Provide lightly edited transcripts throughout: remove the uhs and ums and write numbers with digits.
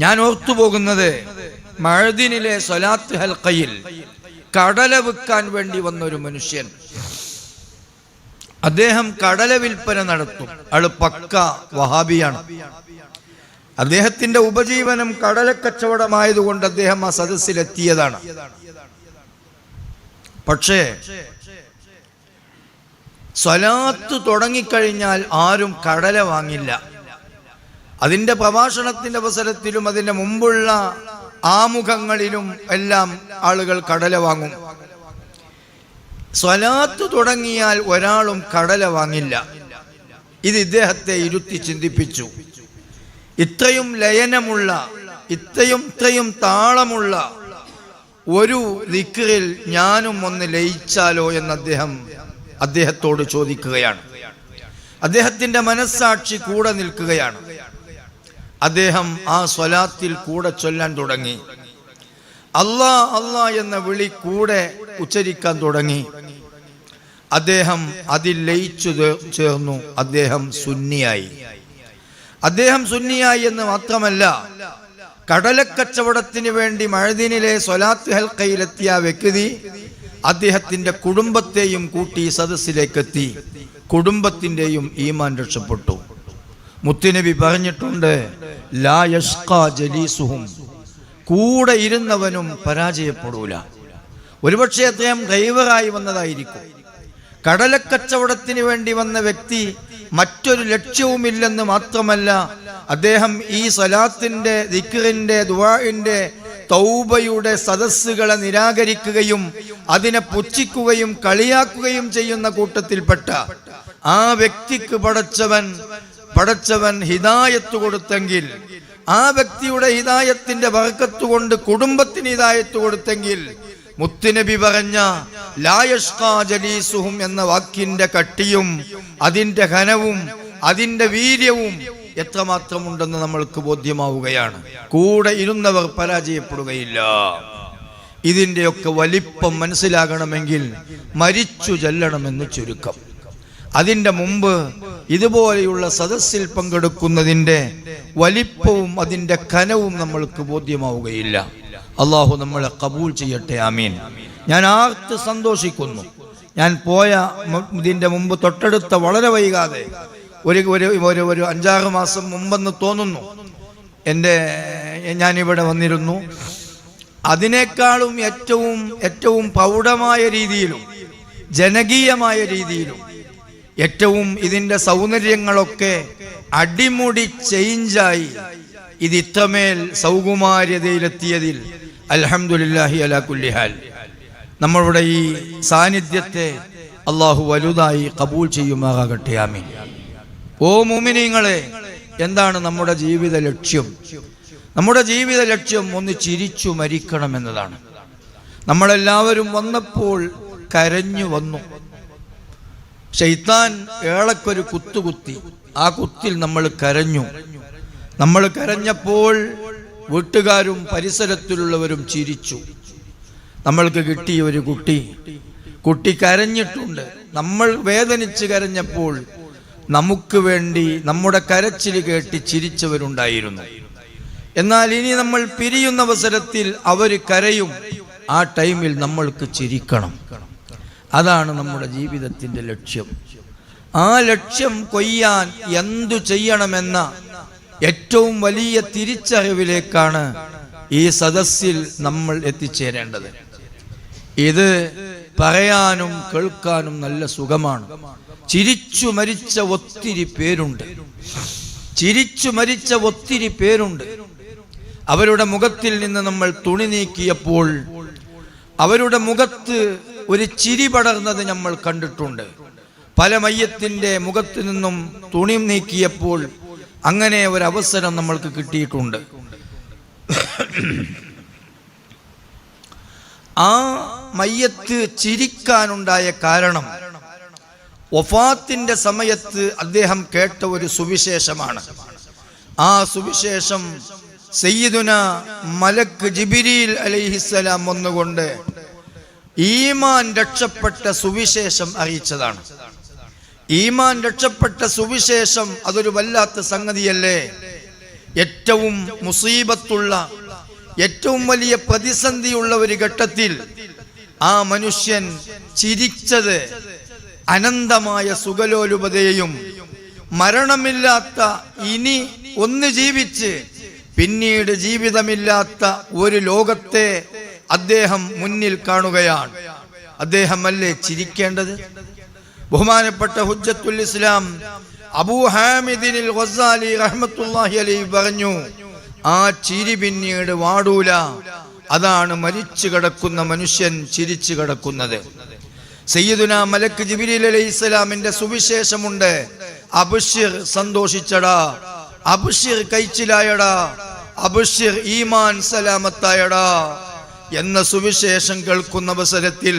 ഞാൻ ഓർത്തുപോകുന്നത് മഅദിനിലെ സ്വലാത്ത് ഹൽഖയിൽ കടല വിൽക്കാൻ വേണ്ടി വന്നൊരു മനുഷ്യൻ. അദ്ദേഹം കടല വിൽപ്പന നടത്തും. അയാൾ പക്ക വഹാബിയാണ്. അദ്ദേഹത്തിന്റെ ഉപജീവനം കടലക്കച്ചവടമായതുകൊണ്ട് അദ്ദേഹം ആ സദസ്സിലെത്തിയതാണ്. പക്ഷേ സ്വലാത്ത് തുടങ്ങിക്കഴിഞ്ഞാൽ ആരും കടല വാങ്ങില്ല. അതിന്റെ പ്രഭാഷണത്തിന്റെ അവസരത്തിലും അതിന്റെ മുമ്പുള്ള ആമുഖങ്ങളിലും എല്ലാം ആളുകൾ കടല വാങ്ങും. സ്വലാത്ത് തുടങ്ങിയാൽ ഒരാളും കടല വാങ്ങില്ല. ഇത് ഇദ്ദേഹത്തെ ഇരുത്തി ചിന്തിപ്പിച്ചു. ഇത്രയും ലയനമുള്ള, ഇത്രയും താളമുള്ള ഒരു ദിക്റിൽ ഞാനും ഒന്ന് ലയിച്ചാലോ എന്ന് അദ്ദേഹത്തോട് ചോദിക്കുകയാണ്. അദ്ദേഹത്തിന്റെ മനസ്സാക്ഷി കൂടെ നിൽക്കുകയാണ്. അദ്ദേഹം ആ സ്വലാത്തിൽ കൂടെ ചൊല്ലാൻ തുടങ്ങി. അല്ലാ അല്ലാ എന്ന വിളി കൂടെ ഉച്ചരിക്കാൻ തുടങ്ങി. അദ്ദേഹം അതിൽ ലയിച്ചു ചേർന്നു. അദ്ദേഹം സുന്നിയായി എന്ന് മാത്രമല്ല, കടലക്കച്ചവടത്തിന് വേണ്ടി മഅദിനിലെ സ്വലാത്ത് ഹൽഖയിലെത്തിയ വ്യക്തി അദ്ദേഹത്തിന്റെ കുടുംബത്തെയും കൂട്ടി സദസ്സിലേക്കെത്തി. കുടുംബത്തിന്റെയും ഈമാൻ രക്ഷപ്പെട്ടു. മുത്തുനബി പറഞ്ഞിട്ടുണ്ട്, ലാ യഷ്ഖാ ജലീസുഹും, കൂടെ ഇരുന്നവനും പരാജയപ്പെടൂല. ഒരുപക്ഷെ അദ്ദേഹം ഡ്രൈവറായി വന്നതായിരിക്കും. കടലക്കച്ചവടത്തിന് വേണ്ടി വന്ന വ്യക്തി മറ്റൊരു ലക്ഷ്യവുമില്ലെന്ന് മാത്രമല്ല, അദ്ദേഹം ഈ സ്വലാത്തിന്റെ, ദിക്റിന്റെ, ദുആഇന്റെ, തൗബയുടെ സദസ്സുകളെ നിരാകരിക്കുകയും അതിനെ പുച്ഛിക്കുകയും കളിയാക്കുകയും ചെയ്യുന്ന കൂട്ടത്തിൽപ്പെട്ട ആ വ്യക്തിക്ക് പടച്ചവൻ ഹിദായത്ത് കൊടുത്തെങ്കിൽ, ആ വ്യക്തിയുടെ ഹിദായത്തിന്റെ ബർക്കത്ത് കൊണ്ട് കുടുംബത്തിന് ഹിദായത്ത് കൊടുത്തെങ്കിൽ, മുത്തുനബി പറഞ്ഞ ലാ യഷ്ഖാ ജലീസുഹും എന്ന വാക്കിന്റെ കട്ടിയും അതിന്റെ ഘനവും അതിന്റെ വീര്യവും എത്രമാത്രമുണ്ടെന്ന് നമ്മൾക്ക് ബോധ്യമാവുകയാണ്. കൂടെ ഇരുന്നവർ പരാജയപ്പെടുകയില്ല. ഇതിന്റെയൊക്കെ വലിപ്പം മനസ്സിലാകണമെങ്കിൽ മരിച്ചു ചെല്ലണമെന്ന് ചുരുക്കം. അതിന്റെ മുമ്പ് ഇതുപോലെയുള്ള സദസ്സിൽ പങ്കെടുക്കുന്നതിന്റെ വലിപ്പവും അതിന്റെ കനവും നമ്മൾക്ക് ബോധ്യമാവുകയില്ല. അള്ളാഹു നമ്മളെ കബൂൽ ചെയ്യട്ടെ, ആമീൻ. ഞാൻ ആർത്ത് സന്തോഷിക്കുന്നു. ഞാൻ പോയ ഇതിന്റെ മുമ്പ് തൊട്ടടുത്ത വളരെ വൈകാതെ ഒരു 5-6 മാസം മുമ്പെന്ന് തോന്നുന്നു ഞാനിവിടെ വന്നിരുന്നു. അതിനേക്കാളും ഏറ്റവും പ്രൗഢമായ രീതിയിലും ജനകീയമായ രീതിയിലും ഏറ്റവും ഇതിന്റെ സൗന്ദര്യങ്ങളൊക്കെ അടിമുടി ചേഞ്ചായി ഇത് ഇത്രമേൽ സൗകുമാര്യതയിലെത്തിയതിൽ അൽഹംദുലില്ലാഹി അലാ കുല്ലി ഹാൽ. നമ്മളുടെ ഈ സാന്നിധ്യത്തെ അള്ളാഹു വലുതായി കബൂൽ ചെയ്യുമാറാകട്ടെ, ആമീൻ. ഓ മുഅ്മിനീങ്ങളെ, എന്താണ് നമ്മുടെ ജീവിത ലക്ഷ്യം? നമ്മുടെ ജീവിത ലക്ഷ്യം ഒന്ന് ചിരിച്ചു മരിക്കണം എന്നതാണ്. നമ്മളെല്ലാവരും വന്നപ്പോൾ കരഞ്ഞു വന്നു. ശൈത്താൻ ഏളക്കൊരു കുത്തുകുത്തി. ആ കുത്തിൽ നമ്മൾ കരഞ്ഞു. നമ്മൾ കരഞ്ഞപ്പോൾ വീട്ടുകാരും പരിസരത്തിലുള്ളവരും ചിരിച്ചു. നമ്മൾക്ക് കിട്ടിയ ഒരു കുട്ടി കരഞ്ഞിട്ടുണ്ട്. നമ്മൾ വേദനിച്ച് കരഞ്ഞപ്പോൾ നമുക്ക് വേണ്ടി നമ്മുടെ കരച്ചിൽ കേട്ട് ചിരിച്ചവരുണ്ടായിരുന്നു. എന്നാൽ ഇനി നമ്മൾ പിരിയുന്ന അവസരത്തിൽ അവർ കരയും. ആ ടൈമിൽ നമ്മൾക്ക് ചിരിക്കണം. അതാണ് നമ്മുടെ ജീവിതത്തിന്റെ ലക്ഷ്യം. ആ ലക്ഷ്യം കൊയ്യാൻ എന്തു ചെയ്യണമെന്ന ഏറ്റവും വലിയ തിരിച്ചറിവിലേക്കാണ് ഈ സദസ്സിൽ നമ്മൾ എത്തിച്ചേരേണ്ടത്. ഇത് പറയാനും കേൾക്കാനും നല്ല സുഖമാണ്. ചിരിച്ചു മരിച്ച ഒത്തിരി പേരുണ്ട്. അവരുടെ മുഖത്തിൽ നിന്ന് നമ്മൾ തുണി നീക്കിയപ്പോൾ അവരുടെ മുഖത്ത് ഒരു ചിരി പടർന്നത് നമ്മൾ കണ്ടിട്ടുണ്ട്. പല മയ്യത്തിന്റെ മുഖത്ത് നിന്നും തുണി നീക്കിയപ്പോൾ അങ്ങനെ ഒരു അവസരം നമ്മൾക്ക് കിട്ടിയിട്ടുണ്ട്. ആ മയ്യത്ത് ചിരിക്കാനുണ്ടായ കാരണം വഫാത്തിന്റെ സമയത്ത് അദ്ദേഹം കേട്ട ഒരു സുവിശേഷമാണ്. ആ സുവിശേഷം സയ്യിദുന മലക്ക് ജിബ്രീൽ അലൈഹിസ്സലാം വന്നുകൊണ്ട് ഈമാൻ രക്ഷപ്പെട്ട സുവിശേഷം അറിയിച്ചതാണ്. ഈമാൻ രക്ഷപ്പെട്ട സുവിശേഷം അതൊരു വല്ലാത്ത സംഗതിയല്ലേ? ഏറ്റവും മുസീബത്തുള്ള, ഏറ്റവും വലിയ പ്രതിസന്ധിയുള്ള ഒരു ഘട്ടത്തിൽ ആ മനുഷ്യൻ ചിരിച്ചത് അനന്തമായ സുഖലോലുപതയെയും മരണമില്ലാത്ത, ഇനി ഒന്ന് ജീവിച്ച് പിന്നീട് ജീവിതമില്ലാത്ത ഒരു ലോകത്തെ അദ്ദേഹം മുന്നിൽ കാണുകയാണ്. അദ്ദേഹമല്ലേ ചിരിക്കേണ്ടത്? ബഹുമാനപ്പെട്ട ഹുജ്ജത്തുൽ ഇസ്ലാം അബൂ ഹാമിദിനിൽ ഗസാലി റഹ്മത്തുള്ളാഹി അലൈഹി പറഞ്ഞു, ആ ചിരി പിന്നീട് വാടൂല. അതാണ് മരിച്ചു കിടക്കുന്ന മനുഷ്യൻ ചിരിച്ചു കിടക്കുന്നത്. സയ്യിദുനാ മലക്ക് ജിബ്രീൽ അലൈഹിസ്സലാമിന്റെ സുവിശേഷമുണ്ട്, അബ്ശിർ സന്തോഷിച്ചടാ, അബ്ശിർ കൈച്ചിലായടാ, അബ്ശിർ ഈമാൻ സലാമത്തായടാ എന്ന സുവിശേഷം കേൾക്കുന്ന അവസരത്തിൽ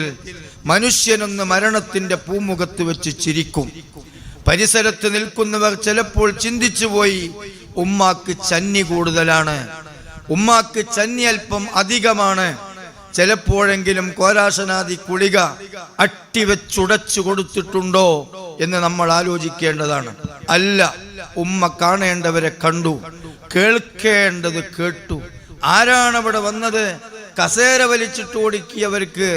മനുഷ്യനൊന്ന് മരണത്തിന്റെ പൂമുഖത്ത് വെച്ച് ചിരിക്കും. പരിസരത്ത് നിൽക്കുന്നവർ ചിലപ്പോൾ ചിന്തിച്ചുപോയി, ഉമ്മാക്ക് ചന്നി കൂടുതലാണ്, ഉമ്മാക്ക് ചന്നി അല്പം അധികമാണ്, ചിലപ്പോഴെങ്കിലും കോരാശനാദി കുളിക അട്ടിവെച്ചുടച്ചു കൊടുത്തിട്ടുണ്ടോ എന്ന് നമ്മൾ ആലോചിക്കേണ്ടതാണ്. അല്ല, ഉമ്മ കാണേണ്ടവരെ കണ്ടു, കേൾക്കേണ്ടത് കേട്ടു. ആരാണ് അവിടെ വന്നത്? കസേര വലിച്ചിട്ട് ഓടിക്കിയവർക്ക്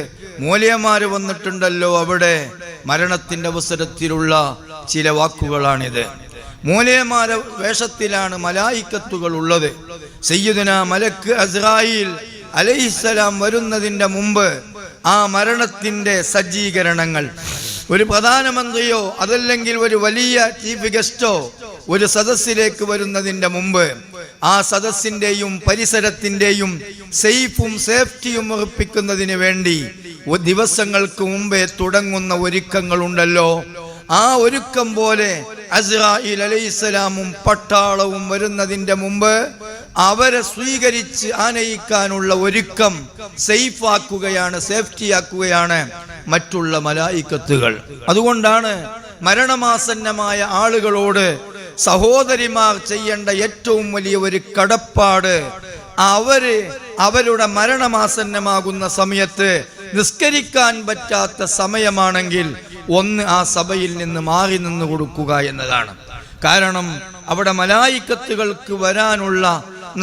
മൂല്യമാര് വന്നിട്ടുണ്ടല്ലോ. അവിടെ മരണത്തിന്റെ അവസരത്തിലുള്ള ചില വാക്കുകളാണിത്. മൂല്യമാര വേഷത്തിലാണ് മലായിക്കത്തുകൾ ഉള്ളത്. സയ്യിദുനാ മലക്ക് അസ്റായീൽ അലൈഹിസ്സലാം വരുന്നതിന്റെ മുമ്പ് ആ മരണത്തിന്റെ സജ്ജീകരണങ്ങൾ, ഒരു പ്രധാനമന്ത്രിയോ അതല്ലെങ്കിൽ ഒരു വലിയ ചീഫ് ഗസ്റ്റോ ഒരു സദസ്സിലേക്ക് വരുന്നതിന്റെ മുമ്പ് ആ സദസ്സിന്റെയും പരിസരത്തിന്റെയും സേഫ്റ്റിയും ഉറപ്പിക്കുന്നതിന് വേണ്ടി ദിവസങ്ങൾക്ക് മുമ്പേ തുടങ്ങുന്ന ഒരുക്കങ്ങളുണ്ടല്ലോ. ആ ഒരുക്കം പോലെ അസ്റായീൽ അലൈഹിസ്സലാമും പട്ടാളവും വരുന്നതിന്റെ മുമ്പ് അവരെ സ്വീകരിച്ച് ആനയിക്കാനുള്ള ഒരുക്കം സേഫ്റ്റിയാക്കുകയാണ് മറ്റുള്ള മലായിക്കത്തുകൾ. അതുകൊണ്ടാണ് മരണമാസന്നമായ ആളുകളോട് സഹോദരിമാർ ചെയ്യേണ്ട ഏറ്റവും വലിയ ഒരു കടപ്പാട്, അവരുടെ മരണമാസന്നമാകുന്ന സമയത്ത് നിസ്കരിക്കാൻ പറ്റാത്ത സമയമാണെങ്കിൽ ഒന്ന് ആ സഭയിൽ നിന്ന് മാറി നിന്ന് കൊടുക്കുക എന്നതാണ്. കാരണം അവിടെ മലായിക്കത്തുകൾക്ക് വരാനുള്ള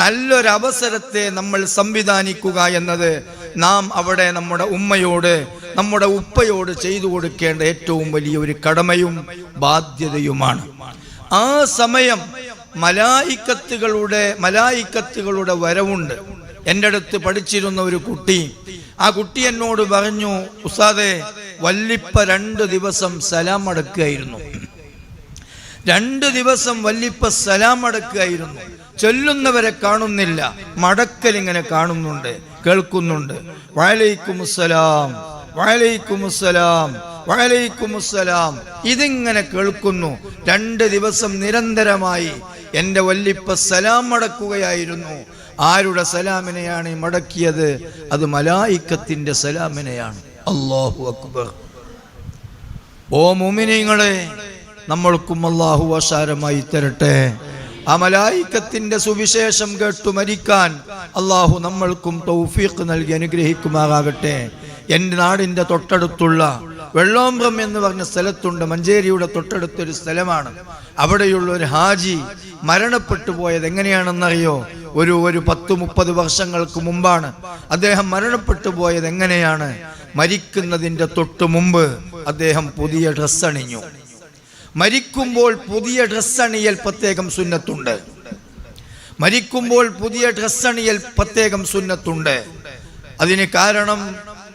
നല്ലൊരവസരത്തെ നമ്മൾ സംവിധാനിക്കുക എന്നത് നാം അവിടെ നമ്മുടെ ഉമ്മയോട്, നമ്മുടെ ഉപ്പയോട് ചെയ്തു കൊടുക്കേണ്ട ഏറ്റവും വലിയ ഒരു കടമയും ബാധ്യതയുമാണ്. ആ സമയം മലായിക്കത്തുകളുടെ വരവുണ്ട്. എൻ്റെ അടുത്ത് പഠിച്ചിരുന്ന ഒരു കുട്ടി, ആ കുട്ടി എന്നോട് പറഞ്ഞു, ഉസ്താദേ, വല്ലിപ്പ 2 ദിവസം സലാം അടക്കുകയായിരുന്നു. 2 ദിവസം വല്ലിപ്പ സലാം അടക്കുകയായിരുന്നു. ചൊല്ലുന്നവരെ കാണുന്നില്ല, മടക്കലിങ്ങനെ കാണുന്നുണ്ട്, കേൾക്കുന്നുണ്ട്. വഅലൈക്കുമുസ്സലാം, വഅലൈക്കുമുസ്സലാം, വഅലൈക്കുമുസ്സലാം, ഇതിങ്ങനെ കേൾക്കുന്നു. 2 ദിവസം നിരന്തരമായി എൻ്റെ വല്ലിപ്പ സലാം മടക്കുകയായിരുന്നു. ആരുടെ സലാമിനെയാണ് മടക്കിയത്? അത് മലായിക്കത്തിന്റെ സലാമിനെയാണ്. അല്ലാഹു അക്ബർ. ഓ മുഅ്മിനീങ്ങളെ, നമ്മൾക്കും അല്ലാഹു ആശാരമായി തരട്ടെ. ആ മലായിക്കത്തിന്റെ സുവിശേഷം കേട്ടു മരിക്കാൻ അല്ലാഹു നമ്മൾക്കും തൗഫീഖ് നൽകി അനുഗ്രഹിക്കുമാറാകട്ടെ. എൻ്റെ നാടിൻ്റെ തൊട്ടടുത്തുള്ള വെള്ളോമ്പ്രം എന്ന് പറഞ്ഞ സ്ഥലത്തുണ്ട്, മഞ്ചേരിയുടെ തൊട്ടടുത്തൊരു സ്ഥലമാണ്. അവിടെയുള്ള ഒരു ഹാജി മരണപ്പെട്ടു പോയത് എങ്ങനെയാണെന്നറിയോ? ഒരു 10-30 വർഷങ്ങൾക്ക് മുമ്പാണ് അദ്ദേഹം മരണപ്പെട്ടു പോയത്. എങ്ങനെയാണ്? മരിക്കുന്നതിൻ്റെ തൊട്ട് മുമ്പ് അദ്ദേഹം പുതിയ ഡ്രസ്സ് അണിഞ്ഞു. മരിക്കുമ്പോൾ പുതിയ ഡ്രസ്സ് അണിയൽ പ്രത്യേകം സുന്നത്തുണ്ട്. മരിക്കുമ്പോൾ പുതിയ ഡ്രസ്സ് അണിയൽ പ്രത്യേകം സുന്നത്തുണ്ട്.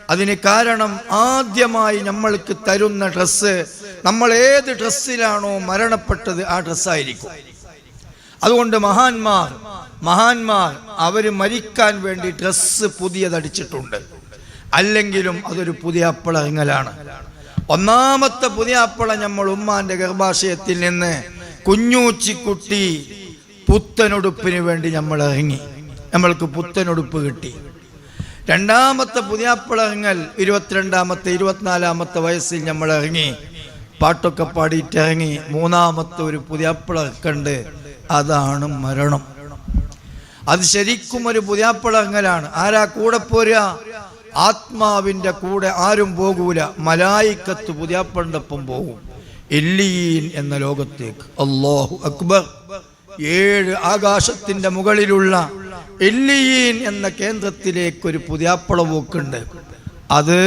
അതിന് കാരണം ആദ്യമായി നമ്മൾക്ക് തരുന്ന ഡ്രസ്സ്, നമ്മൾ ഏത് ഡ്രസ്സിലാണോ മരണപ്പെട്ടത് ആ ഡ്രസ്സായിരിക്കും. അതുകൊണ്ട് മഹാന്മാർ അവര് മരിക്കാൻ വേണ്ടി ഡ്രസ്സ് പുതിയതടിച്ചിട്ടുണ്ട്. അല്ലെങ്കിലും അതൊരു പുതിയ അപ്പളങ്ങലാണ്. ഒന്നാമത്തെ പുതിയ അപ്പള നമ്മൾ ഉമ്മാന്റെ ഗർഭാശയത്തിൽ നിന്ന് കുഞ്ഞൂച്ചിക്കുട്ടി പുത്തനുടുപ്പിന് വേണ്ടി നമ്മൾ ഇറങ്ങി, നമ്മൾക്ക് പുത്തനുടുപ്പ് കിട്ടി. രണ്ടാമത്തെ പുതിയാപ്പിളങ്ങൽ 22ാമത്തെ 24ാമത്തെ വയസ്സിൽ നമ്മൾ ഇറങ്ങി, പാട്ടൊക്കെ പാടിയിട്ടിറങ്ങി. മൂന്നാമത്തെ ഒരു പുതിയാപ്പിളക്കണ്ട്, അതാണ് മരണം. അത് ശരിക്കും ഒരു പുതിയാപ്പിളങ്ങലാണ്. ആരാ കൂടെ പോരുക? ആത്മാവിന്റെ കൂടെ ആരും പോകൂല, മലായിക്കത്ത് പുതിയാപ്പളിന്റെ ഒപ്പം പോകും, ഇല്ലീൻ എന്ന ലോകത്തേക്ക്. അല്ലാഹു അക്ബർ. 7 ആകാശത്തിന്റെ മുകളിലുള്ള ഇല്ലിയീൻ എന്ന കേന്ദ്രത്തിലേക്കൊരു പുതിയാപ്പള പോക്കുണ്ട്. അത്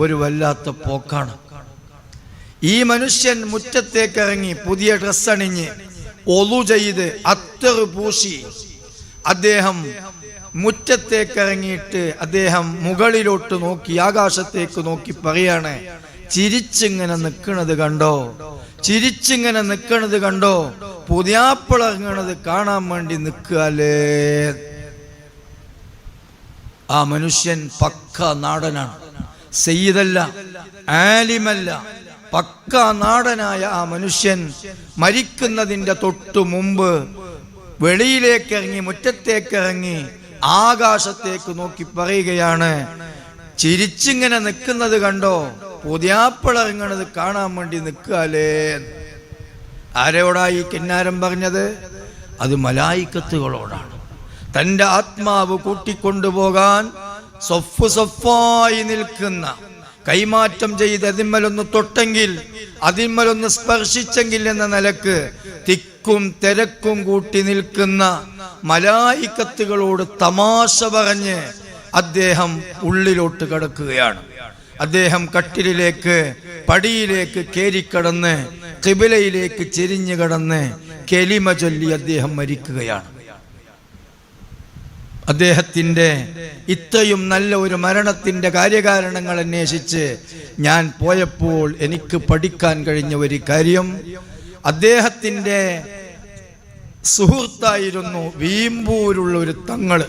ഒരു വല്ലാത്ത പോക്കാണ്. ഈ മനുഷ്യൻ മുറ്റത്തേക്ക് ഇറങ്ങി പുതിയ ഡ്രസ്സ് അണിഞ്ഞ് ഒളു ചെയ്ത് അത്തറ് പൂശി അദ്ദേഹം മുറ്റത്തേക്ക് ഇറങ്ങിയിട്ട് അദ്ദേഹം മുകളിലോട്ട് നോക്കി, ആകാശത്തേക്ക് നോക്കി പറയാണ്, ചിരിച്ചിങ്ങനെ നിൽക്കുന്നത് കണ്ടോ, ചിരിച്ചിങ്ങനെ നിൽക്കുന്നത് കണ്ടോ, പുതിയാപ്പിള ഇറങ്ങണത് കാണാൻ വേണ്ടി നിൽക്കാലേ. ആ മനുഷ്യൻ പക്ക നാടനാണ്, സയ്യിദല്ല, ആലിമല്ല, പക്ക നാടനായ ആ മനുഷ്യൻ മരിക്കുന്നതിൻ്റെ തൊട്ടു മുമ്പ് വെളിയിലേക്ക് ഇറങ്ങി, മുറ്റത്തേക്ക് ഇറങ്ങി ആകാശത്തേക്ക് നോക്കി പറയുകയാണ്, ചിരിച്ചിങ്ങനെ നിൽക്കുന്നത് കണ്ടോ, പുതിയാപ്പിള ഇറങ്ങണത് കാണാൻ വേണ്ടി നിൽക്കാലേ. ആരോടായി കിന്നാരം പറഞ്ഞത്? അത് മലായിക്കത്തുകളോടാണ്. തൻ്റെ ആത്മാവ് കൂട്ടിക്കൊണ്ടുപോകാൻ സൊഫ് സൊഫായി നിൽക്കുന്ന, കൈമാറ്റം ചെയ്ത് അതിന്മലൊന്ന് തൊട്ടെങ്കിൽ, അതിന്മലൊന്ന് സ്പർശിച്ചെങ്കിൽ എന്ന നിലക്ക് തിക്കും തിരക്കും കൂട്ടി നിൽക്കുന്ന മലായിക്കത്തുകളോട് തമാശ പറഞ്ഞ് അദ്ദേഹം ഉള്ളിലോട്ട് കടക്കുകയാണ്. അദ്ദേഹം കട്ടിലിലേക്ക്, പടിയിലേക്ക് കേറിക്കടന്ന് ഖിബിലയിലേക്ക് ചെരിഞ്ഞു കടന്ന് കെലിമ ചൊല്ലി അദ്ദേഹം മരിക്കുകയാണ്. അദ്ദേഹത്തിൻ്റെ ഇത്രയും നല്ല ഒരു മരണത്തിൻ്റെ കാര്യകാരണങ്ങൾ അന്വേഷിച്ച് ഞാൻ പോയപ്പോൾ എനിക്ക് പഠിക്കാൻ കഴിഞ്ഞ ഒരു കാര്യം, അദ്ദേഹത്തിൻ്റെ സുഹൃത്തായിരുന്നു വീമ്പൂരുള്ള ഒരു തങ്ങള്.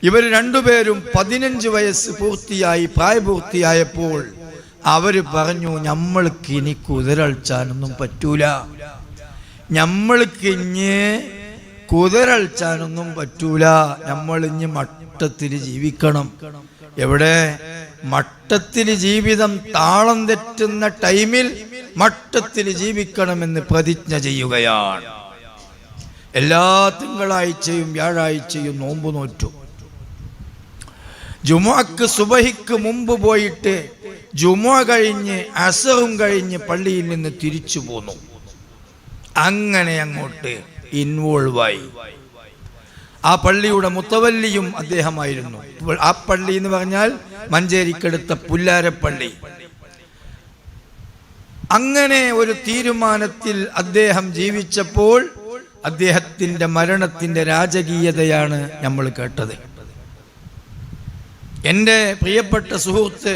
ഇവർ രണ്ടുപേരും 15 വയസ്സ് പൂർത്തിയായി, പ്രായപൂർത്തിയായപ്പോൾ അവര് പറഞ്ഞു, നമ്മൾക്ക് ഇനി കുതിരൾച്ചാനൊന്നും പറ്റൂല, നമ്മൾക്ക് ഇനി കുതിരൾച്ചാനൊന്നും പറ്റൂല, നമ്മൾ ഇനി മട്ടത്തിൽ ജീവിക്കണം. എവിടെ? മട്ടത്തിൽ ജീവിതം താളം തെറ്റുന്ന ടൈമിൽ മട്ടത്തിൽ ജീവിക്കണമെന്ന് പ്രതിജ്ഞ ചെയ്യുകയാണ്. എല്ലാ തിങ്കളാഴ്ചയും വ്യാഴാഴ്ചയും നോമ്പ് നോറ്റു. ജുമുഅക്ക് സുബഹിക്ക് മുമ്പ് പോയിട്ട് ജുമുഅ കഴിഞ്ഞ് അസറും കഴിഞ്ഞ് പള്ളിയിൽ നിന്ന് തിരിച്ചു പോന്നു. അങ്ങനെ അങ്ങോട്ട് ഇൻവോൾവായി. ആ പള്ളിയുടെ മുത്തവല്ലിയും അദ്ദേഹമായിരുന്നു. ആ പള്ളി എന്ന് പറഞ്ഞാൽ മഞ്ചേരിക്കടുത്ത പുല്ലാരപ്പള്ളി. അങ്ങനെ ഒരു തീരുമാനത്തിൽ അദ്ദേഹം ജീവിച്ചപ്പോൾ അദ്ദേഹത്തിന്റെ മരണത്തിന്റെ രാജകീയതയാണ് നമ്മൾ കേട്ടത്. എൻ്റെ പ്രിയപ്പെട്ട സുഹൃത്ത്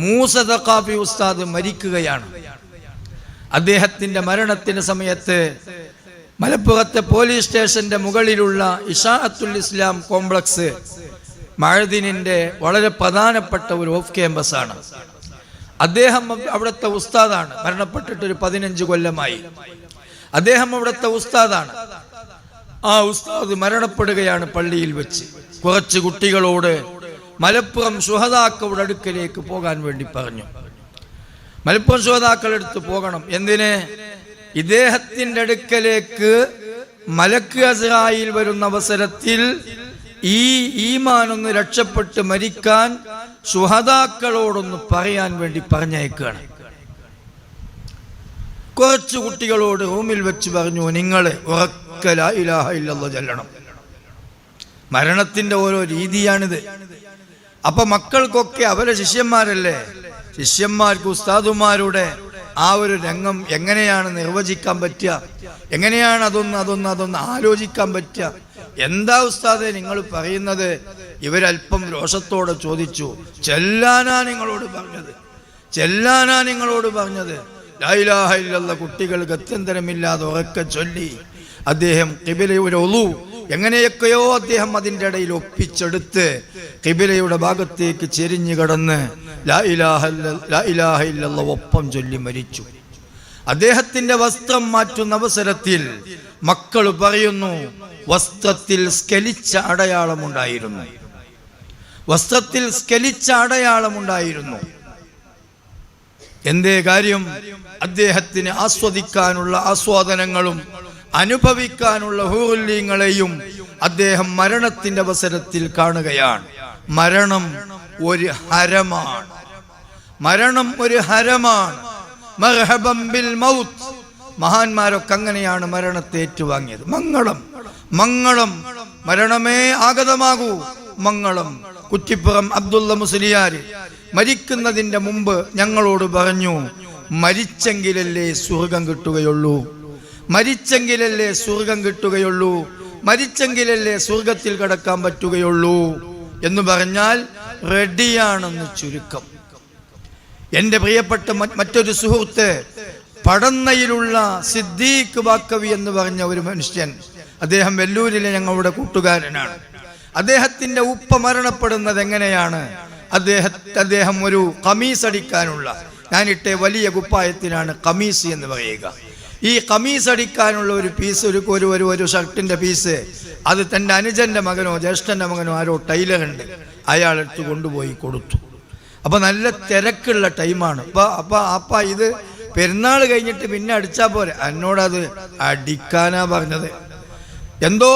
മൂസ തഖാഫി ഉസ്താദ് മരിക്കുകയാണ്. അദ്ദേഹത്തിന്റെ മരണത്തിന് സമയത്ത് മലപ്പുറത്തെ പോലീസ് സ്റ്റേഷന്റെ മുകളിലുള്ള ഇഷാഅത്തുൽ ഇസ്ലാം കോംപ്ലക്സ് മഅദിനിന്റെ വളരെ പ്രധാനപ്പെട്ട ഒരു ഓഫ് ക്യാമ്പസാണ്. അദ്ദേഹം അവിടുത്തെ ഉസ്താദാണ്. മരണപ്പെട്ടിട്ട് ഒരു 15 കൊല്ലമായി. അദ്ദേഹം അവിടുത്തെ ഉസ്താദാണ്. ആ ഉസ്താദ് മരണപ്പെടുകയാണ് പള്ളിയിൽ വെച്ച്. കുറച്ച് കുട്ടികളോട് മലപ്പുറം ശുഹദാക്കളുടെ അടുക്കലേക്ക് പോകാൻ വേണ്ടി പറഞ്ഞു. മലപ്പുറം ശുഹദാക്കളുടെ അടുത്ത് പോകണം. എന്തിന്? ഇദ്ദേഹത്തിന്റെ അടുക്കലേക്ക് മലക്ക് അസ്റായിൽ വരുന്ന അവസരത്തിൽ ഈ ഈമാനൊന്ന് രക്ഷപ്പെട്ട് മരിക്കാൻ ശുഹദാക്കളോടൊന്ന് പറയാൻ വേണ്ടി പറഞ്ഞയക്കുകയാണ്. കുറച്ച് കുട്ടികളോട് റൂമിൽ വെച്ച് പറഞ്ഞു, നിങ്ങൾ ഉറക്കെ ലാ ഇലാഹ ഇല്ലല്ലാഹ് ചൊല്ലണം. മരണത്തിന്റെ ഓരോ രീതിയാണിത്. അപ്പൊ മക്കൾക്കൊക്കെ അവരെ ശിഷ്യന്മാരല്ലേ, ശിഷ്യന്മാർക്ക് ഉസ്താദുമാരുടെ ആ ഒരു രംഗം എങ്ങനെയാണ് നിർവചിക്കാൻ പറ്റുക, എങ്ങനെയാണ് അതൊന്ന് ആലോചിക്കാൻ പറ്റുക? എന്താ ഉസ്താദെ നിങ്ങൾ പറയുന്നത്? ഇവരൽപ്പം രോഷത്തോടെ ചോദിച്ചു, ചെല്ലാനാ നിങ്ങളോട് പറഞ്ഞത്? ലാ ഇലാഹ ഇല്ലല്ലാഹ് കുട്ടികൾ ഗത്യന്തരമില്ലാതെ ഉറക്കെ ചൊല്ലി. അദ്ദേഹം ഖിബിലയുടെ ഒളു എങ്ങനെയൊക്കെയോ അദ്ദേഹം അതിൻ്റെ ഇടയിൽ ഒപ്പിച്ചെടുത്ത് ഖിബിലയുടെ ഭാഗത്തേക്ക് ചെരിഞ്ഞു കടന്ന് ലാ ഇലാഹ ഇല്ലല്ലാഹ് ഒപ്പം ചൊല്ലി മരിച്ചു. അദ്ദേഹത്തിന്റെ വസ്ത്രം മാറ്റുന്ന അവസരത്തിൽ മക്കൾ പറയുന്നു, വസ്ത്രത്തിൽ സ്കലിച്ച അടയാളമുണ്ടായിരുന്നു. എന്തേ കാര്യം? അദ്ദേഹത്തിന് ആസ്വദിക്കാനുള്ള ആസ്വാദനങ്ങളും അനുഭവിക്കാനുള്ള ഹൂറുല്യങ്ങളെയും അദ്ദേഹം മരണത്തിന്റെ അവസരത്തിൽ കാണുകയാണ്. മരണം ഒരു ഹരമാണ്. മർഹബൻ ബിൽ മൗത്ത് മഹാന്മാരൊക്കെ അങ്ങനെയാണ് മരണത്തെ ഏറ്റുവാങ്ങിയത്. മംഗളം മംഗളം, മരണമേ ആഗതമാകൂ മംഗളം. കുറ്റിപ്പുറം അബ്ദുള്ള മുസ്ലിയാർ മരിക്കുന്നതിൻ്റെ മുമ്പ് ഞങ്ങളോട് പറഞ്ഞു, മരിച്ചെങ്കിലല്ലേ സ്വർഗം കിട്ടുകയുള്ളൂ, മരിച്ചെങ്കിലല്ലേ സ്വർഗം കിട്ടുകയുള്ളൂ, മരിച്ചെങ്കിലല്ലേ സ്വർഗത്തിൽ കടക്കാൻ പറ്റുകയുള്ളൂ എന്ന് പറഞ്ഞാൽ റെഡിയാണെന്ന് ചുരുക്കം. എൻ്റെ പ്രിയപ്പെട്ട മറ്റൊരു സുഹൃത്ത്, പടന്നയിലുള്ള സിദ്ദീഖ് ബാക്കവി എന്ന് പറഞ്ഞ ഒരു മനുഷ്യൻ, അദ്ദേഹം വെല്ലൂരിലെ ഞങ്ങളുടെ കൂട്ടുകാരനാണ്. അദ്ദേഹത്തിൻ്റെ ഉപ്പ മരണപ്പെടുന്നത് എങ്ങനെയാണ്? അദ്ദേഹം ഒരു കമീസ് അടിക്കാനുള്ള, ഞാനിട്ട വലിയ കുപ്പായത്തിനാണ് കമീസ് എന്ന് പറയുക. ഈ കമീസ് അടിക്കാനുള്ള ഒരു പീസ്, ഒരു ഷർട്ടിൻ്റെ പീസ്, അത് തൻ്റെ അനുജൻ്റെ മകനോ ജ്യേഷ്ഠൻ്റെ മകനോ ആരോ ടൈലറുണ്ട്, അയാളെടുത്ത് കൊണ്ടുപോയി കൊടുത്തു. അപ്പോൾ നല്ല തിരക്കുള്ള ടൈമാണ്. അപ്പോൾ ഇത് പെരുന്നാൾ കഴിഞ്ഞിട്ട് പിന്നെ അടിച്ചാൽ പോരെ, എന്നോടത് അടിക്കാനാ പറഞ്ഞത്. എന്തോ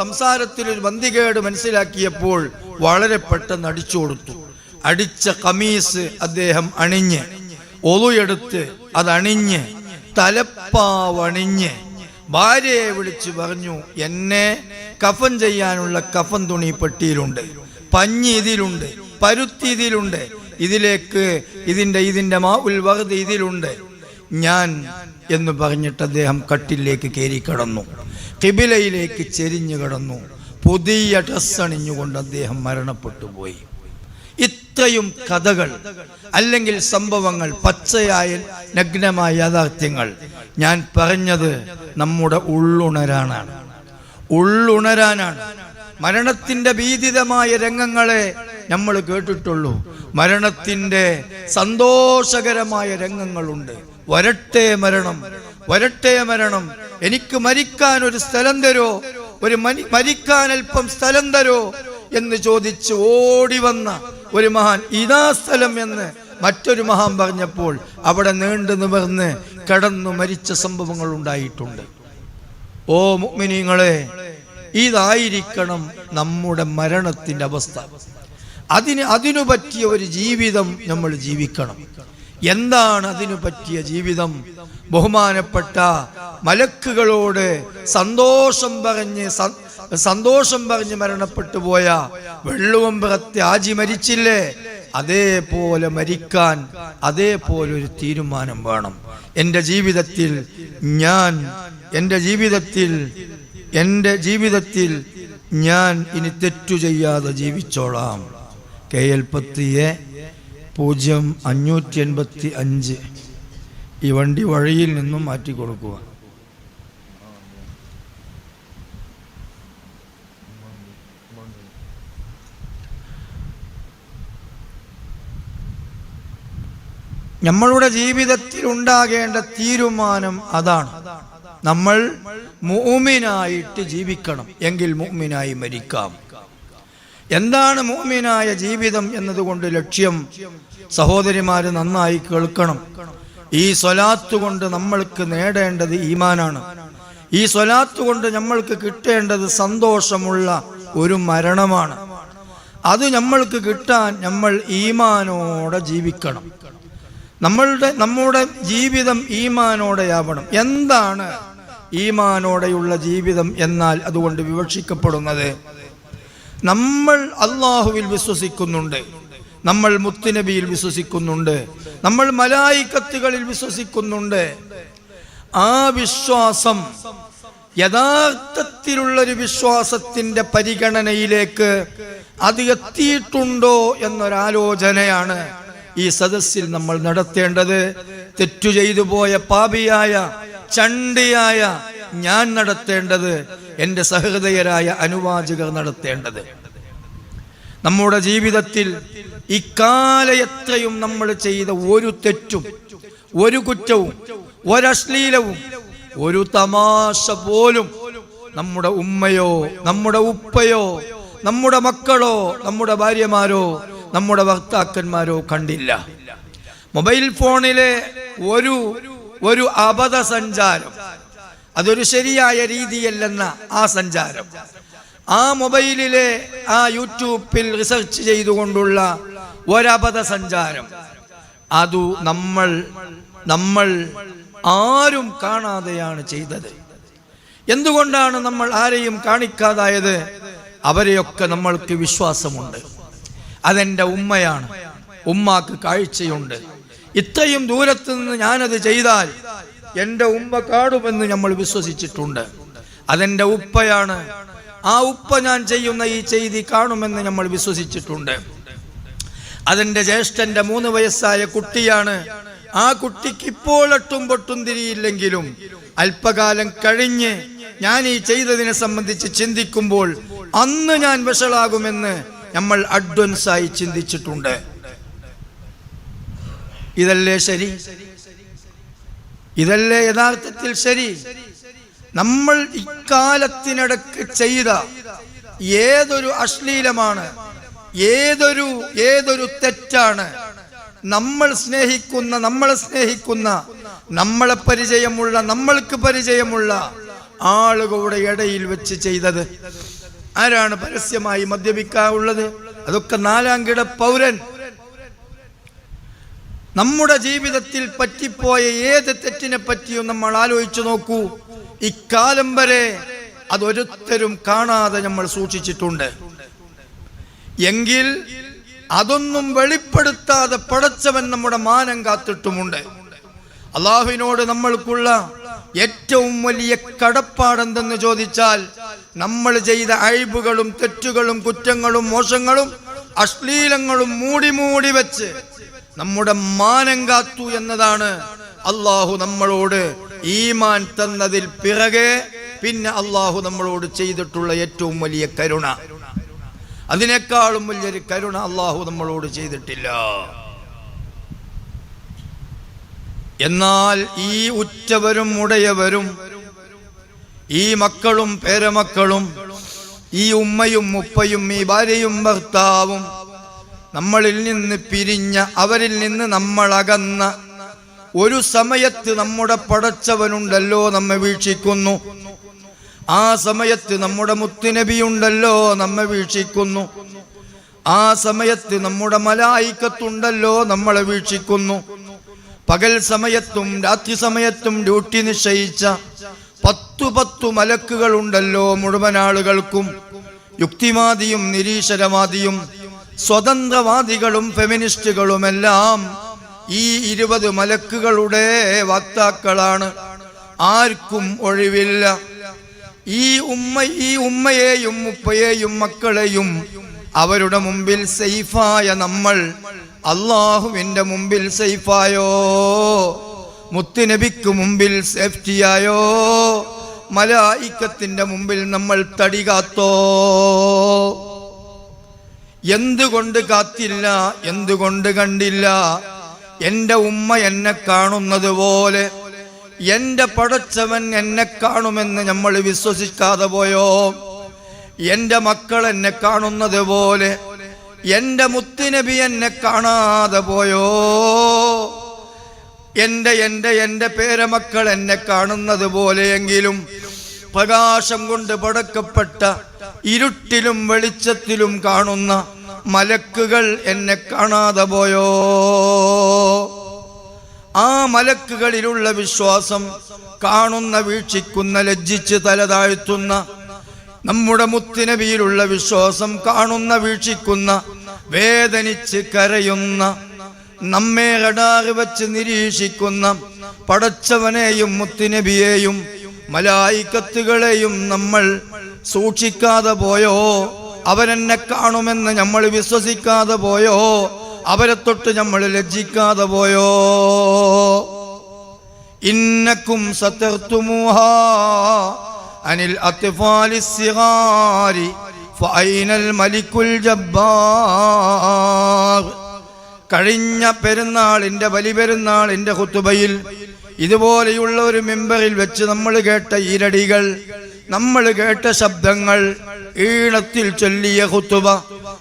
സംസാരത്തിലൊരു ബന്ധികേട് മനസ്സിലാക്കിയപ്പോൾ വളരെ പെട്ടെന്ന് അടിച്ചു കൊടുത്തു. അടിച്ച കമീസ് അദ്ദേഹം അണിഞ്ഞ്, ഒളുയെടുത്ത് അതണിഞ്ഞ്, തലപ്പാവണിഞ്ഞ് ഭാര്യയെ വിളിച്ച് പറഞ്ഞു, എന്നെ കഫൻ ചെയ്യാനുള്ള കഫൻ തുണി പെട്ടിയിലുണ്ട്, പഞ്ഞി ഇതിലുണ്ട്, പരുത്തി ഇതിലുണ്ട്, ഇതിലേക്ക് ഇതിൻ്റെ മാഉൽ വഗ്ദ് ഇതിലുണ്ട്, ഞാൻ എന്ന് പറഞ്ഞിട്ട് അദ്ദേഹം കട്ടിലേക്ക് കയറി കിടന്നു, ഖിബിലയിലേക്ക് ചെരിഞ്ഞു കിടന്നു, പുതിയ ഡ്രസ് അണിഞ്ഞുകൊണ്ട് അദ്ദേഹം മരണപ്പെട്ടു പോയി. ഇത്രയും കഥകൾ അല്ലെങ്കിൽ സംഭവങ്ങൾ, പച്ചയായ നഗ്നമായ യാഥാർത്ഥ്യങ്ങൾ. ഞാൻ പറഞ്ഞത് നമ്മുടെ ഉള്ളുണരാനാണ്. മരണത്തിൻ്റെ ഭീതിതമായ രംഗങ്ങളെ നമ്മൾ കേട്ടിട്ടുള്ളൂ. മരണത്തിൻ്റെ സന്തോഷകരമായ രംഗങ്ങളുണ്ട്. വരട്ടെ മരണം, വരട്ടെ മരണം, എനിക്ക് മരിക്കാൻ ഒരു സ്ഥലം തരോ, മരിക്കാൻ അല്പം സ്ഥലം തരോ എന്ന് ചോദിച്ച് ഓടി വന്ന ഒരു മഹാൻ, ഇതാ സ്ഥലം എന്ന് മറ്റൊരു മഹാൻ പറഞ്ഞപ്പോൾ അവിടെ നീണ്ടു നിവർന്ന് കടന്നു മരിച്ച സംഭവങ്ങൾ ഉണ്ടായിട്ടുണ്ട്. ഓ മുഅ്മിനീങ്ങളെ, ഇതായിരിക്കണം നമ്മുടെ മരണത്തിൻ്റെ അവസ്ഥ. അതിനു പറ്റിയ ഒരു ജീവിതം നമ്മൾ ജീവിക്കണം. എന്താണ് അതിനു പറ്റിയ ജീവിതം? ബഹുമാനപ്പെട്ട മലക്കുകളോട് സന്തോഷം പറഞ്ഞ് മരണപ്പെട്ടു പോയ വെള്ളുവമ്പറത്തെ ആജി മരിച്ചില്ലേ, അതേപോലെ മരിക്കാൻ അതേപോലൊരു തീരുമാനം വേണം. എൻ്റെ ജീവിതത്തിൽ ഞാൻ ഇനി തെറ്റു ചെയ്യാതെ ജീവിച്ചോളാം. KL 0585 ഈ വണ്ടി വഴിയിൽ നിന്നും മാറ്റി കൊടുക്കുക. നമ്മളുടെ ജീവിതത്തിൽ ഉണ്ടാകേണ്ട തീരുമാനം അതാണ്. നമ്മൾ മുഅ്മിനായിട്ട് ജീവിക്കണം, എങ്കിൽ മുഅ്മിനായി മരിക്കാം. എന്താണ് മുഅ്മിനായ ജീവിതം എന്നതുകൊണ്ട് ലക്ഷ്യം? സഹോദരിമാര് നന്നായി കേൾക്കണം. ഈ സ്വലാത്ത് കൊണ്ട് നമ്മൾക്ക് നേടേണ്ടത് ഈമാനാണ്. ഈ സ്വലാത്ത് കൊണ്ട് നമ്മൾക്ക് കിട്ടേണ്ടത് സന്തോഷമുള്ള ഒരു മരണമാണ്. അത് നമ്മൾക്ക് കിട്ടാൻ നമ്മൾ ഈമാനോടെ ജീവിക്കണം. നമ്മുടെ ജീവിതം ഈമാനോടെയാവണം. എന്താണ് ഈമാനോടെയുള്ള ജീവിതം എന്നാൽ അതുകൊണ്ട് വിവക്ഷിക്കപ്പെടുന്നത്? നമ്മൾ അല്ലാഹുവിൽ വിശ്വസിക്കുന്നുണ്ട്, നമ്മൾ മുത്തുനബിയിൽ വിശ്വസിക്കുന്നുണ്ട്, നമ്മൾ മലായികത്തുകളിൽ വിശ്വസിക്കുന്നുണ്ട്. ആ വിശ്വാസം യഥാർത്ഥത്തിലുള്ളൊരു വിശ്വാസത്തിന്റെ പരിഗണനയിലേക്ക് അത് എത്തിയിട്ടുണ്ടോ എന്നൊരാലോചനയാണ് ഈ സദസ്സിൽ നമ്മൾ നടത്തേണ്ടത്. തെറ്റു ചെയ്തു പോയ പാപിയായ ചണ്ടിയായ ഞാൻ നടത്തേണ്ടത്, എൻ്റെ സഹൃദയരായ അനുവാചകർ നടത്തേണ്ടത്. നമ്മുടെ ജീവിതത്തിൽ ഇക്കാലയത്രയും നമ്മൾ ചെയ്ത ഒരു തെറ്റും, ഒരു കുറ്റവും, ഒരശ്ലീലവും, ഒരു തമാശ പോലും നമ്മുടെ ഉമ്മയോ നമ്മുടെ ഉപ്പയോ നമ്മുടെ മക്കളോ നമ്മുടെ ഭാര്യമാരോ നമ്മുടെ ഭർത്താക്കന്മാരോ കണ്ടില്ല. മൊബൈൽ ഫോണിലെ ഒരു അബദ്ധ സഞ്ചാരം, അതൊരു ശരിയായ രീതിയല്ലെന്ന ആ സഞ്ചാരം, ആ മൊബൈലിലെ ആ യൂട്യൂബിൽ റിസർച്ച് ചെയ്തുകൊണ്ടുള്ള ഒരബദ്ധ സഞ്ചാരം, അതു നമ്മൾ ആരും കാണാതെയാണ് ചെയ്തത്. എന്തുകൊണ്ടാണ് നമ്മൾ ആരെയും കാണിക്കാതായത്? അവരെയൊക്കെ നമ്മൾക്ക് വിശ്വാസമുണ്ട്. അതെൻ്റെ ഉമ്മയാണ്, ഉമ്മാക്ക് കാഴ്ചയുണ്ട്, ഇത്രയും ദൂരത്ത് നിന്ന് ഞാനത് ചെയ്താൽ എൻ്റെ ഉമ്മ കാണുമെന്ന് നമ്മൾ വിശ്വസിച്ചിട്ടുണ്ട്. അതെൻ്റെ ഉപ്പയാണ്, ആ ഉപ്പ ഞാൻ ചെയ്യുന്ന ഈ ചെയ്തി കാണുമെന്ന് നമ്മൾ വിശ്വസിച്ചിട്ടുണ്ട്. അതെൻ്റെ ജ്യേഷ്ഠൻ്റെ 3 വയസ്സായ കുട്ടിയാണ്, ആ കുട്ടിക്ക് ഇപ്പോൾ ഒട്ടും പൊട്ടും തിരിയില്ലെങ്കിലും അല്പകാലം കഴിഞ്ഞ് ഞാൻ ഈ ചെയ്തതിനെ സംബന്ധിച്ച് ചിന്തിക്കുമ്പോൾ അന്ന് ഞാൻ വഷളാകുമെന്ന് നമ്മൾ അഡ്വാൻസായി ചിന്തിച്ചിട്ടുണ്ട്. ഇതല്ലേ ശരി? ഇതല്ലേ യഥാർത്ഥത്തിൽ ശരി? നമ്മൾ ഇക്കാലത്തിനിടക്ക് ചെയ്ത ഏതൊരു അശ്ലീലമാണ്, ഏതൊരു തെറ്റാണ് നമ്മളെ സ്നേഹിക്കുന്ന നമ്മളെ പരിചയമുള്ള, നമ്മൾക്ക് പരിചയമുള്ള ആളുകളുടെ ഇടയിൽ വെച്ച് ചെയ്തത്? ആരാണ് പരസ്യമായി മദ്യപിക്കാറുള്ളത്? അതൊക്കെ 4ാം കിട പൗരൻ. നമ്മുടെ ജീവിതത്തിൽ പറ്റിപ്പോയ ഏത് തെറ്റിനെ പറ്റിയും നമ്മൾ ആലോചിച്ചു നോക്കൂ. ഇക്കാലം വരെ അതൊരുത്തരും കാണാതെ നമ്മൾ സൂക്ഷിച്ചിട്ടുണ്ട്. എങ്കിൽ അതൊന്നും വെളിപ്പെടുത്താതെ പടച്ചവൻ നമ്മുടെ മാനം കാത്തിട്ടുമുണ്ട്. അള്ളാഹുവിനോട് നമ്മൾക്കുള്ള ഏറ്റവും വലിയ കടപ്പാടെന്തെന്ന് ചോദിച്ചാൽ, നമ്മൾ ചെയ്ത അഴിബുകളും തെറ്റുകളും കുറ്റങ്ങളും മോശങ്ങളും അശ്ലീലങ്ങളും മൂടി വെച്ച് നമ്മുടെ മാനം കാത്തു എന്നതാണ്. അള്ളാഹു നമ്മളോട് ഈമാൻ തന്നതിൽ പിറകെ പിന്നെ അള്ളാഹു നമ്മളോട് ചെയ്തിട്ടുള്ള ഏറ്റവും വലിയ കരുണ. അതിനേക്കാളും വലിയൊരു കരുണ അള്ളാഹു നമ്മളോട് ചെയ്തിട്ടില്ല. എന്നാൽ ഈ ഉറ്റവരും ഉടയവരും, ഈ മക്കളും പേരമക്കളും, ഈ ഉമ്മയും ഉപ്പയും, ഈ ഭാര്യയും ഭർത്താവും, നമ്മളിൽ നിന്ന് പിരിഞ്ഞ, അവരിൽ നിന്ന് നമ്മൾ അകന്ന ഒരു സമയത്ത് നമ്മുടെ പടച്ചവനുണ്ടല്ലോ നമ്മെ വീക്ഷിക്കുന്നു. ആ സമയത്ത് നമ്മുടെ മുത്തുനബിയുണ്ടല്ലോ നമ്മെ വീക്ഷിക്കുന്നു. ആ സമയത്ത് നമ്മുടെ മലായിക്കത്തുണ്ടല്ലോ നമ്മളെ വീക്ഷിക്കുന്നു. പകൽ സമയത്തും രാത്രി സമയത്തും ഡ്യൂട്ടി നിശ്ചയിച്ച 10 മലക്കുകളുണ്ടല്ലോ മുഴുവൻ ആളുകൾക്കും. യുക്തിവാദിയും നിരീശ്വരവാദിയും സ്വതന്ത്രവാദികളും ഫെമിനിസ്റ്റുകളുമെല്ലാം ഈ 20 മലക്കുകളുടെ വക്താക്കളാണ്. ആർക്കും ഒഴിവില്ല. ഈ ഉമ്മയെയും ഉപ്പയെയും മക്കളെയും അവരുടെ മുമ്പിൽ സേഫായ നമ്മൾ അള്ളാഹുവിൻ്റെ മുമ്പിൽ സേഫായോ? മുത്തുനബിക്ക് മുമ്പിൽ സേഫ്റ്റിയായോ? മലായിക്കത്തിന്റെ മുമ്പിൽ നമ്മൾ തടി കാത്തോ? എന്തുകൊണ്ട് കാത്തില്ല? എന്തുകൊണ്ട് കണ്ടില്ല? എൻ്റെ ഉമ്മ എന്നെ കാണുന്നത് പോലെ എൻ്റെ പടച്ചവൻ എന്നെ കാണുമെന്ന് നമ്മൾ വിശ്വസിക്കാതെ പോയോ? എൻ്റെ മക്കൾ എന്നെ കാണുന്നത് പോലെ എൻ്റെ മുത്തുനബി എന്നെ കാണാതെ പോയോ? എൻ്റെ പേരമക്കൾ എന്നെ കാണുന്നത് പോലെയെങ്കിലും പ്രകാശം കൊണ്ട് പടക്കപ്പെട്ട ഇരുട്ടിലും വെളിച്ചത്തിലും കാണുന്ന മലക്കുകൾ എന്നെ കാണാതെ പോയോ? ആ മലക്കുകളിലുള്ള വിശ്വാസം, കാണുന്ന, വീക്ഷിക്കുന്ന, ലജ്ജിച്ച് തലതാഴ്ത്തുന്ന നമ്മുടെ മുത്തുനബിയിലുള്ള വിശ്വാസം, കാണുന്ന, വീക്ഷിക്കുന്ന, വേദനിച്ച് കരയുന്ന, നമ്മെ റഡാർ വെച്ച് നിരീക്ഷിക്കുന്ന പടച്ചവനെയും മുത്തുനബിയെയും മലായിക്കത്തുകളെയും നമ്മൾ സൂക്ഷിക്കാതെ പോയോ? അവരെന്നെ കാണുമെന്ന് നമ്മൾ വിശ്വസിക്കാതെ പോയോ? അവരെ തൊട്ട് നമ്മൾ ലജ്ജിക്കാതെ പോയോ? ഇന്നക്കും സതർതുമുഹാ അനിൽ അത്ഫാലിസ് സിഗാരി ഫഅൈനൽ മലിക്കുൽ ജബ്ബാർ. കഴിഞ്ഞ പെരുന്നാളിൻ്റെ ബലിപെരുന്നാളിൻ്റെ ഖുതുബയിൽ ഇതുപോലെയുള്ള ഒരു മിമ്പറിൽ വെച്ച് നമ്മൾ കേട്ട ഈരടികൾ, നമ്മൾ കേട്ട ശബ്ദങ്ങൾ, ഈണത്തിൽ ചൊല്ലിയ ഖുതുബ,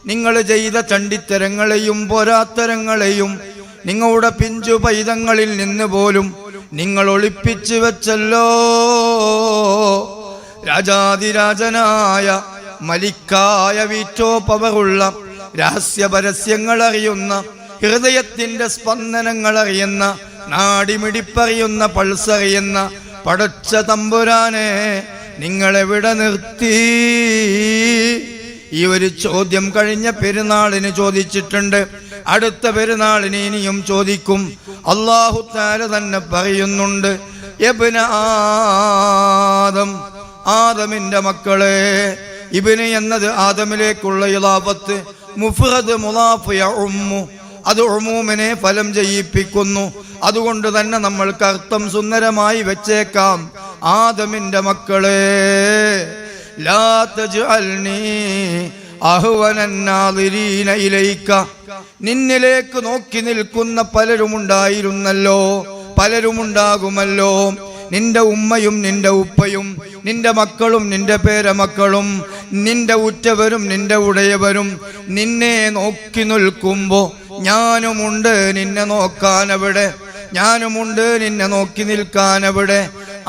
നിങ്ങൾ ചെയ്ത ചണ്ടിത്തരങ്ങളെയും പോരാത്തരങ്ങളെയും നിങ്ങളുടെ പിഞ്ചു പൈതങ്ങളിൽ നിന്ന് പോലും നിങ്ങൾ ഒളിപ്പിച്ചു വെച്ചല്ലോ. രാജാതിരാജനായ മലിക്കായ വീറ്റോ പവറുള്ള രഹസ്യ പരസ്യങ്ങൾ അറിയുന്ന, ഹൃദയത്തിന്റെ സ്പന്ദനങ്ങൾ അറിയുന്ന നാടിമിടിപ്പറിയുന്ന പൾസറിയുന്ന പടച്ച തമ്പുരാനെ നിങ്ങളെവിടെ നിർത്തി? ഈ ഒരു ചോദ്യം കഴിഞ്ഞ പെരുന്നാളിന് ചോദിച്ചിട്ടുണ്ട്, അടുത്ത പെരുന്നാളിന് ഇനിയും ചോദിക്കും. അല്ലാഹു തആല തന്നെ പറയുന്നുണ്ട്, ഇബ്ന ആദം, ആദമിന്റെ മക്കളെ. ഇബ്ന് എന്നത് ആദമിലേക്കുള്ള ഇളാഫത്ത്, മുഫ്റദ് മുളാഫ് യഉമ്മു, അത് ഉമൂമിനെ ഫലം ചെയ്യിപ്പിക്കുന്നു. അതുകൊണ്ട് തന്നെ നമ്മൾക്ക് അർത്ഥം സുന്ദരമായി വെച്ചേക്കാം. ആദമിന്റെ മക്കളെ, ലാ തജ്അൽനി അഹ്വനന്നാദിരീന ഇലൈക. നിന്നിലേക്ക് നോക്കി നിൽക്കുന്ന പലരുമുണ്ടായിരുന്നല്ലോ, പലരുമുണ്ടാകുമല്ലോ. നിന്റെ ഉമ്മയും നിന്റെ ഉപ്പയും നിന്റെ മക്കളും നിന്റെ പേരമക്കളും നിന്റെ ഉറ്റവരും നിന്റെ ഉടയവരും നിന്നെ നോക്കി നിൽക്കുമ്പോ ഞാനുമുണ്ട് നിന്നെ നോക്കാനവിടെ, ഞാനുമുണ്ട് നിന്നെ നോക്കി നിൽക്കാനവിടെ.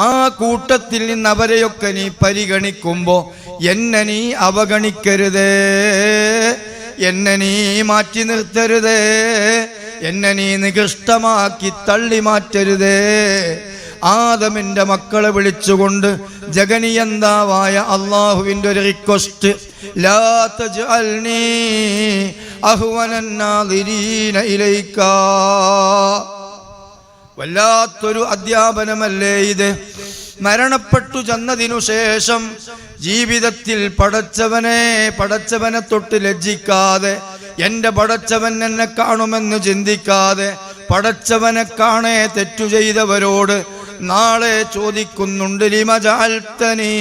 ആ കൂട്ടത്തിൽ നിന്ന് അവരെയൊക്കെ നീ പരിഗണിക്കുമ്പോ എന്നെ നീ അവഗണിക്കരുതേ, എന്നെ നീ മാറ്റി നിർത്തരുതേ, എന്നെ നീ നികൃഷ്ടമാക്കി തള്ളി മാറ്റരുതേ. ആദമിന്റെ മക്കളെ വിളിച്ചുകൊണ്ട് ജഗനിയന്താവായ അള്ളാഹുവിന്റെ ഒരു റിക്വസ്റ്റ്, ലാ തജ്അൽനി അഹ്വനന്നാദിരീന ഇലൈക. വല്ലാത്തൊരു അധ്യാപനമല്ലേ ഇത്? മരണപ്പെട്ടു ചെന്നതിനു ശേഷം ജീവിതത്തിൽ പടച്ചവനെ തൊട്ട് ലജ്ജിക്കാതെ, എൻ്റെ പടച്ചവൻ എന്നെ കാണുമെന്ന് ചിന്തിക്കാതെ, പടച്ചവനെ കാണേ തെറ്റു ചെയ്തവരോട് നാളെ ചോദിക്കുന്നുണ്ട്, ലിമ ജഅൽതനീ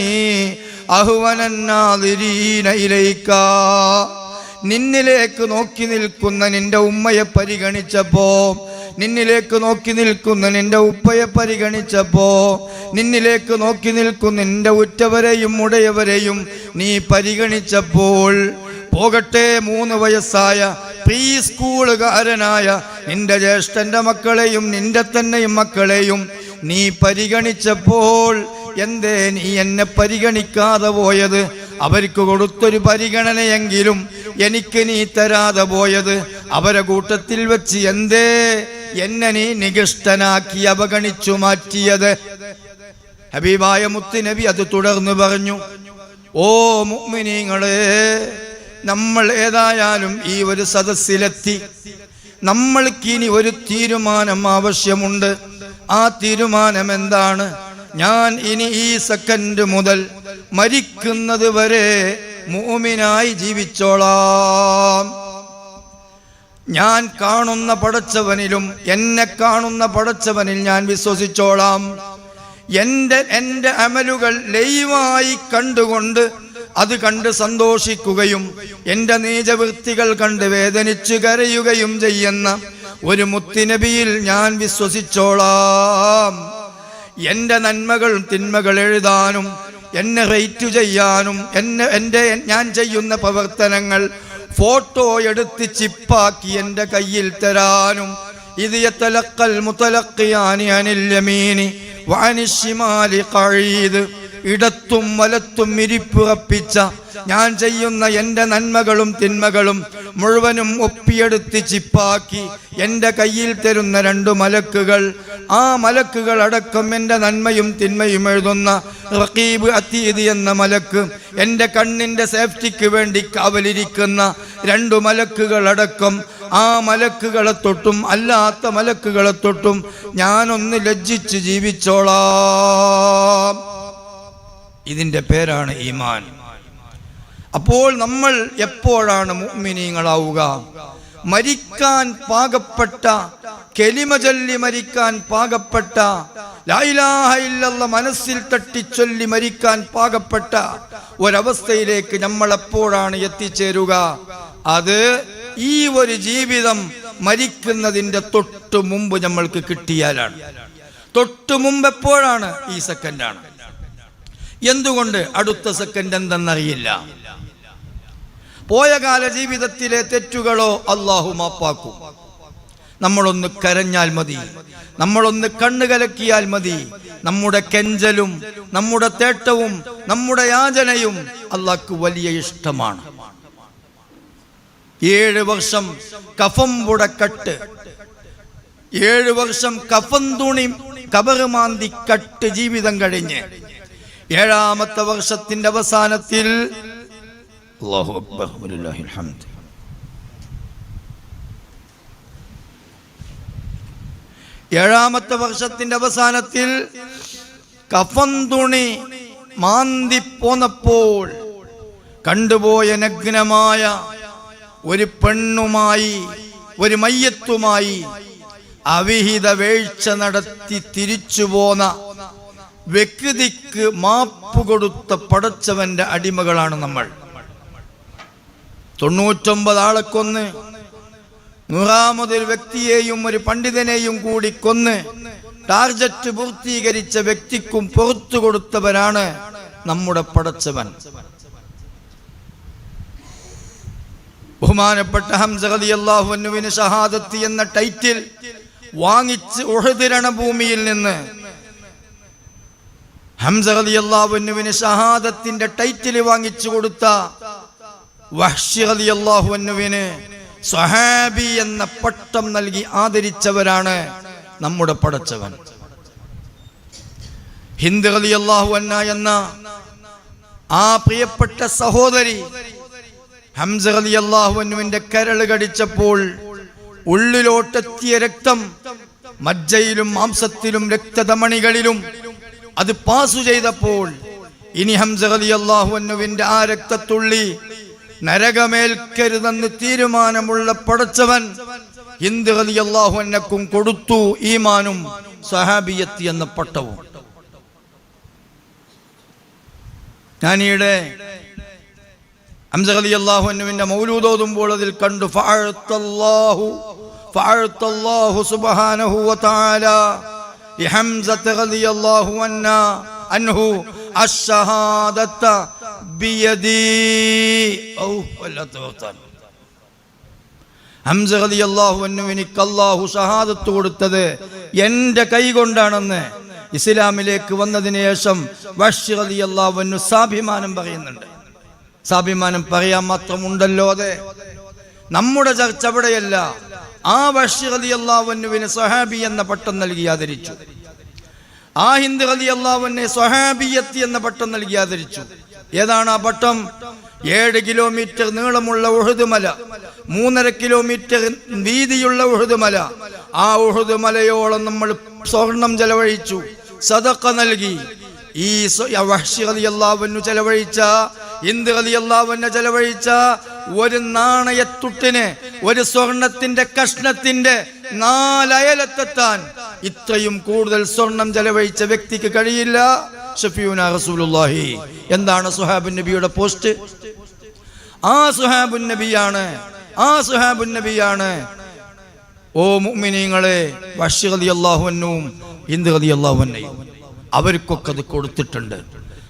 അഹ്വനന്നാദിരീന ഇലൈക. നിന്നിലേക്ക് നോക്കി നിൽക്കുന്ന നിന്റെ ഉമ്മയെ പരിഗണിച്ചപ്പോ, നിന്നിലേക്ക് നോക്കി നിൽക്കുന്ന നിന്റെ ഉപ്പയെ പരിഗണിച്ചപ്പോ, നിന്നിലേക്ക് നോക്കി നിൽക്കുന്ന നിന്റെ ഉറ്റവരെയും ഉടയവരെയും നീ പരിഗണിച്ചപ്പോൾ, പോകട്ടെ 3 വയസ്സായ പ്രീ സ്കൂളുകാരനായ നിന്റെ ജ്യേഷ്ഠന്റെ മക്കളെയും നിന്റെ തന്നെയും മക്കളെയും നീ പരിഗണിച്ചപ്പോൾ എന്തേ നീ എന്നെ പരിഗണിക്കാതെ പോയത്? അവർക്ക് കൊടുത്തൊരു പരിഗണനയെങ്കിലും എനിക്ക് നീ തരാതെ പോയത്? അവരെ കൂട്ടത്തിൽ വെച്ച് എന്തേ എന്നെ നീ നികൃഷ്ടനാക്കി അവഗണിച്ചു മാറ്റിയത്? ഹബീബായ മുത്തുനബി അത് തുടർന്ന് പറഞ്ഞു, ഓ മുഅ്മിനീങ്ങളെ, നമ്മൾ ഏതായാലും ഈ ഒരു സദസ്സിലെത്തി. നമ്മൾക്കിനി ഒരു തീരുമാനം ആവശ്യമുണ്ട്. ആ തീരുമാനം എന്താണ്? ഞാൻ ഇനി ഈ സെക്കൻഡ് മുതൽ മരിക്കുന്നത് വരെ മുഅ്മിനായി ജീവിച്ചോളാം. ഞാൻ കാണുന്ന പടച്ചവനിലും എന്നെ കാണുന്ന പടച്ചവനിൽ ഞാൻ വിശ്വസിച്ചോളാം. എൻ്റെ അമലുകൾ ലൈവായി കണ്ടുകൊണ്ട് അത് കണ്ട് സന്തോഷിക്കുകയും എൻ്റെ നീചവൃത്തികൾ കണ്ട് വേദനിച്ചു കരയുകയും ചെയ്യുന്ന ഒരു മുത്തുനബിയിൽ ഞാൻ വിശ്വസിച്ചോളാം. എൻ്റെ നന്മകൾ തിന്മകൾ എഴുതാനും എന്നെ റേറ്റ് ചെയ്യാനും ഞാൻ ചെയ്യുന്ന പ്രവർത്തനങ്ങൾ ഫോട്ടോ എടുത്ത് ചിപ്പാക്കി എൻ്റെ കയ്യിൽ തരാനും, ഇത് യതലഖൽ മുതലഖിയാനി അനിൽ യമീനി വഅനിശ്ശിമാലി ഖഈദ്, ഇടത്തും വലത്തും ഇരിപ്പുറപ്പിച്ച ഞാൻ ചെയ്യുന്ന എൻ്റെ നന്മകളും തിന്മകളും മുഴുവനും ഒപ്പിയെടുത്ത് ചിപ്പാക്കി എൻ്റെ കയ്യിൽ തരുന്ന 2 മലക്കുകൾ. ആ മലക്കുകൾ അടക്കം എൻ്റെ നന്മയും തിന്മയും എഴുതുന്ന റഖീബ് അതീദ് എന്ന മലക്ക്, എൻ്റെ കണ്ണിൻ്റെ സേഫ്റ്റിക്ക് വേണ്ടി കാവലിരിക്കുന്ന 2 മലക്കുകൾ അടക്കം ആ മലക്കുകളെ തൊട്ടും അല്ലാത്ത മലക്കുകളെ തൊട്ടും ഞാനൊന്ന് ലജ്ജിച്ച് ജീവിച്ചോളാം. ഇതിൻ്റെ പേരാണ് ഈമാൻ. അപ്പോൾ നമ്മൾ എപ്പോഴാണ് മുഅ്മിനീങ്ങളാവുക? മരിക്കാൻ പാകപ്പെട്ട, കലിമ ചൊല്ലി മരിക്കാൻ പാകപ്പെട്ട, ലാ ഇലാഹ ഇല്ലല്ലാഹ് മനസ്സിൽ തട്ടിച്ചൊല്ലി മരിക്കാൻ പാകപ്പെട്ട ഒരവസ്ഥയിലേക്ക് നമ്മൾ എപ്പോഴാണ് എത്തിച്ചേരുക? അത് ഈ ഒരു ജീവിതം മരിക്കുന്നതിൻ്റെ തൊട്ടു മുമ്പ് നമ്മൾക്ക് കിട്ടിയാലാണ്. തൊട്ടു മുമ്പ് എപ്പോഴാണ്? ഈ സെക്കൻഡാണ്. എന്തുകൊണ്ട്? അടുത്ത സെക്കൻഡ് എന്തെന്നറിയില്ല. പോയ കാല ജീവിതത്തിലെ തെറ്റുകളോ അല്ലാഹു മാപ്പാക്കും. നമ്മളൊന്ന് കരഞ്ഞാൽ മതി, നമ്മളൊന്ന് കണ്ണു കലക്കിയാൽ മതി, നമ്മുടെ കെഞ്ചലും നമ്മുടെ തേട്ടവും നമ്മുടെ യാചനയും അല്ലാഹ്ക്ക് വലിയ ഇഷ്ടമാണ്. 7 വർഷം കഫംപുടക്കട്ട് 7 വർഷം കഫൻ തുണി കബറ് മാന്തി കട്ട് ജീവിതം കഴിഞ്ഞ് 7ാമത്തെ വർഷത്തിന്റെ അവസാനത്തിൽ അല്ലാഹു അക്ബർ വലില്ലാഹിൽ ഹംദ് 7ാമത്തെ വർഷത്തിന്റെ അവസാനത്തിൽ കഫൻ തുണി മാന്തി പോന്നപ്പോൾ കണ്ടുപോയ നഗ്നമായ ഒരു പെണ്ണുമായി ഒരു മയ്യത്തുമായി അവിഹിത വീഴ്ച നടത്തി തിരിച്ചു പോന്ന വ്യക്തിക്ക് മാപ്പ് കൊടുത്ത പടച്ചവന്റെ അടിമകളാണ് നമ്മൾ. 99 ആളെ കൊന്ന് 100ാമതൊരു വ്യക്തിയെയും ഒരു പണ്ഡിതനെയും കൂടി കൊന്ന് ടാർജറ്റ് പൂർത്തീകരിച്ച വ്യക്തിക്കും പുറത്തു കൊടുത്തവരാണ് നമ്മുടെ പടച്ചവൻ. ബഹുമാനപ്പെട്ട ഹംസ റളിയല്ലാഹു അൻഹുവിന് ഷഹാദത്ത് എന്ന ടൈറ്റിൽ വാങ്ങിച്ച് ഉഹദ് രണഭൂമിയിൽ നിന്ന് ഹംസ റളിയല്ലാഹു അൻഹുവിന് ഷഹാദത്തിന്റെ ടൈറ്റിൽ വാങ്ങിച്ചു കൊടുത്ത വഹ്ശി റളിയല്ലാഹു അൻഹുവിന് സ്വഹാബി എന്ന പട്ടം നൽകി ആദരിച്ചവരാണ് നമ്മുടെ പടച്ചവൻ. ഹിന്ദ് റളിയല്ലാഹു അൻഹ എന്ന ആ പ്രിയപ്പെട്ട സഹോദരി ഹംസ റളിയല്ലാഹു അൻഹുവിന്റെ കരൾ കടിച്ചപ്പോൾ ഉള്ളിലോട്ടെത്തിയ രക്തം മജ്ജയിലും മാംസത്തിലും രക്തധമണികളിലും അത് പാസു ചെയ്തപ്പോൾ ഇനി ഹംസ റളിയല്ലാഹു അൻഹുവിന്റെ ആ രക്തത്തുള്ളി നരകമേൽക്കരുതെന്ന് തീരുമാനമുള്ള പടച്ചവൻ ഹിന്ദ് റളിയല്ലാഹു അൻഹക്കും കൊടുത്തു ഈമാനും സ്വഹാബിയത്ത് എന്ന പട്ടവും. ഞാനീടെ ഹംസ റളിയല്ലാഹു അൻഹുവിന്റെ മൗലൂദ് ഓതുമ്പോൾ അതിൽ കണ്ടു ഫഅഅതല്ലാഹു സുബ്ഹാനഹു വ തആല ലിഹംസത റളിയല്ലാഹു അൻഹു അശ്ശഹാദത ബിയദി. ഔ വല്ലതവതൻ ഹംസ റളിയല്ലാഹു അൻഹുവിന് അല്ലാഹു ഷഹാദത്ത് കൊടുത്തത് എൻ്റെ കൈകൊണ്ടാണെന്ന് ഇസ്ലാമിലേക്ക് വന്നതിന് ശേഷം വഹ്ശി റളിയല്ലാഹു അൻഹു സാഭിമാനം പറയുന്നുണ്ട്. സാഭിമാനം പറയാൻ മാത്രമുണ്ടല്ലോ. അതെ, നമ്മുടെ ചർച്ച അവിടെയല്ല. ആ വഹ്ശി റളിയല്ലാഹു അൻഹുവിന് സ്വഹാബി എന്ന പട്ടം നൽകി ആദരിച്ചു. ആ ഹിന്ദ് റളിയല്ലാഹു അൻഹയെ സ്വഹാബിയത്ത് എന്ന പട്ടം നൽകി ആദരിച്ചു. ഏതാണ് ആ പട്ടം? 7 കിലോമീറ്റർ നീളമുള്ള ഉഹദ് മല, 3.5 കിലോമീറ്റർ വീതിയുള്ള ഉഹദ് മല. ആ ഉഹദ് മലയോളം നമ്മൾ സ്വർണം ചെലവഴിച്ചു, സദഖ നൽകി. ഈ വഹ്ശി റളിയല്ലാഹു അൻഹു ചെലവഴിച്ച, ഹിന്ദ് റളിയല്ലാഹു അൻഹ ചെലവഴിച്ച ഒരു നാണയത്തുട്ടിന്, ഒരു സ്വർണത്തിന്റെ കഷ്ണത്തിന്റെ 4 അയലത്തെത്താൻ ഇത്രയും കൂടുതൽ സ്വർണം ചെലവഴിച്ച വ്യക്തിക്ക് കഴിയില്ല. ഷഫീഉനാ റസൂലുള്ളാഹി. എന്താണ് സ്വഹാബുൻ നബിയുടെ പോസ്റ്റ്? ആ സ്വഹാബുൻ നബിയാണ്. ഓ മുഅ്മിനീങ്ങളെ, വഹ്ശി റളിയല്ലാഹു അൻഹുവും ഹിന്ദ് റളിയല്ലാഹു അൻഹയും അവർക്കൊക്കെ അത് കൊടുത്തിട്ടുണ്ട്.